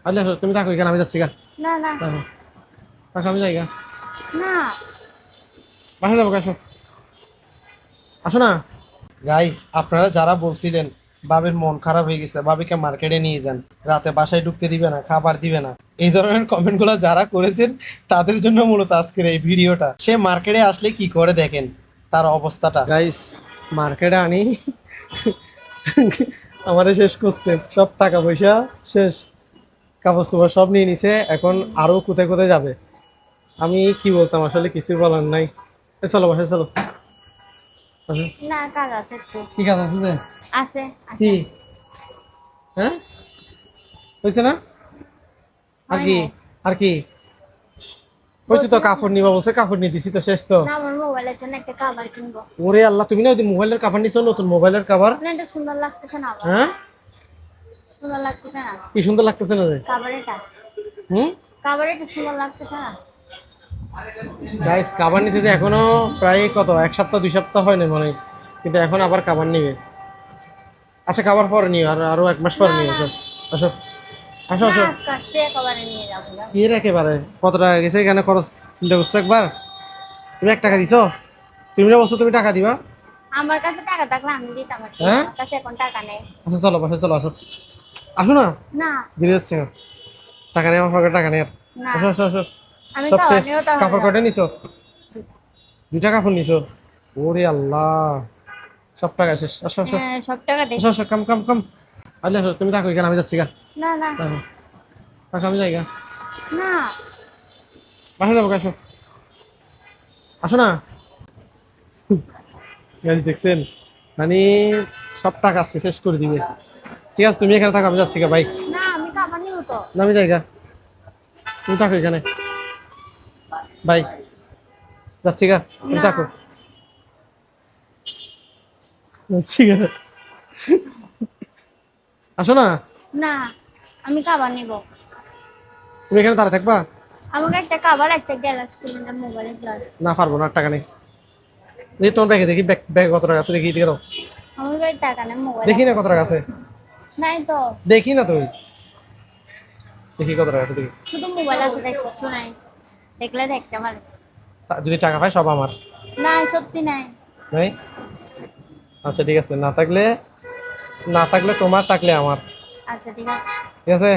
আরে তুমি থাকো এখানে, আমি যাচ্ছি গা। না না থাকো থাকো, আমি যাই গা। না। বাসায় যাবো, আসো আসো না। গাইস, আপনারা যারা বলছিলেন বাবির মন খারাপ হয়ে গেছে, বাবিকে মার্কেটে নিয়ে যান, রাতে বাসায় ঢুকতে দিবে না, খাবার দিবে না, এই ধরনের কমেন্ট গুলো যারা করেছেন তাদের জন্য মূলত আজকের এই ভিডিওটা। সে মার্কেটে আসলে কি করে দেখেন তার অবস্থাটা। গাইস, মার্কেটে আনি আমারে শেষ করছে, সব টাকা পয়সা শেষ, কাপড় চোপড় সব নিয়ে নিছে, এখন আরো কোথায় কোথায় যাবে। আমি কি বলতাম, আসলে কিছুই বলার নাই। চলো বাসায় চলো। আসো। না কাজ আছে একটু। কি কাজ আছে যে? আছে কি? আছে। হ্যাঁ, হয়েছে না? আর হয় কি? নাই। আর কি হয়েছে? তো কাপড় নিবা বলছে, কাপড় নিয়ে দিছি তো, শেষ তো। না আমার মোবাইলের জন্য একটা কভার কিনবো। ওরে আল্লাহ, তুমি না ওই মোবাইলের কাভার নিছো, নতুন মোবাইলের কাভার? না এটা সুন্দর লাগতেছে না আবার। হ্যাঁ, সুন্দর লাগতেছে না কি সুন্দর লাগতেছে না রে? কাভারেটা। হুম। কাভারেটা সুন্দর লাগতেছে না। গাইস, কাভার নিছে যে এখনো প্রায় কত, এক সপ্তাহ 2 সপ্তাহ হয় না মনে হয়, কিন্তু এখন আবার কাভার নিবে। আচ্ছা, কাভার পরে নিও, আর আরো 1 মাস পরে না নিও। না আসো আসো আসো না আসো। আস্তে আস্তে একেবারে নিয়ে যাবো না। কি রে, একেবারে কত টাকা গেছে এখানে খরচ, চিন্তা করছো একবার? তুমি 1 টাকা দিছো? তুমি না বলছো তুমি টাকা দিবা। আমার কাছে টাকা থাকলে আমি দিতাম আর কি। হ্যাঁ, আমার কাছে এখন টাকা নেই। আচ্ছা চলো বাসায় চলো, আসো আসো না। না দেরি হচ্ছে, টাকা নেই আমার পকেটে, টাকা নেই আর। না আসো আসো আসো। আমি সব খাওয়া শেষ। নিয়েও তাহলে কাপড় যাবো। কয়টা নিছো? 2টা কাপড় নিছো? ওরে আল্লাহ, সব টাকা শেষ। আসো আসো হ্যাঁ সব টাকা দেই। আসো আসো, কাম কাম কাম। আরে আসো, তুমি থাকো এখানে, আমি যাচ্ছি গা। না না থাকো থাকো, আমি যাই গা। না। বাসায় যাবো, আসো আসো না। গাইস দেখছেন, মানে সব টাকা আজকে শেষ করে দিবে। ঠিক আছে, তুমি এখানে থাকো, আমি যাচ্ছি গা, বাই। না আমি খাবার নিব তো। না, আমি যাই গা, তুমি থাকো এখানে, বাই। যাচ্ছি গা, তুমি না থাকো। যাচ্ছি গা, আসো না। না আমি খাবার নিব। তুমি এখানে দাঁড়া থাকবা? আমাকে একটা খাবার একটা গ্লাস কিনে দাও, মোবাইলের গ্লাস। না, পারবো না, আর টাকা নেই। দেখি তোমার ব্যাগে, দেখি ব্যাগ, ব্যাগে কত টাকা আছে, দেখি দিকে দাও। আমার কাছে টাকা নেই, মোবাইল দেখি না আছে। কত টাকা আছে, নাই তো। দেখি না তুই, দেখি কত টাকা আছে দেখি। শুধু মোবাইল আছে, দেখ কিছু নাই। দেখলে দেখতে পারে। যদি টাকা পাই সব আমার। না সত্যি নাই। নাই? আচ্ছা ঠিক আছে, না থাকলে, না থাকলে তোমার, থাকলে আমার। আচ্ছা ঠিক আছে। ঠিক আছে।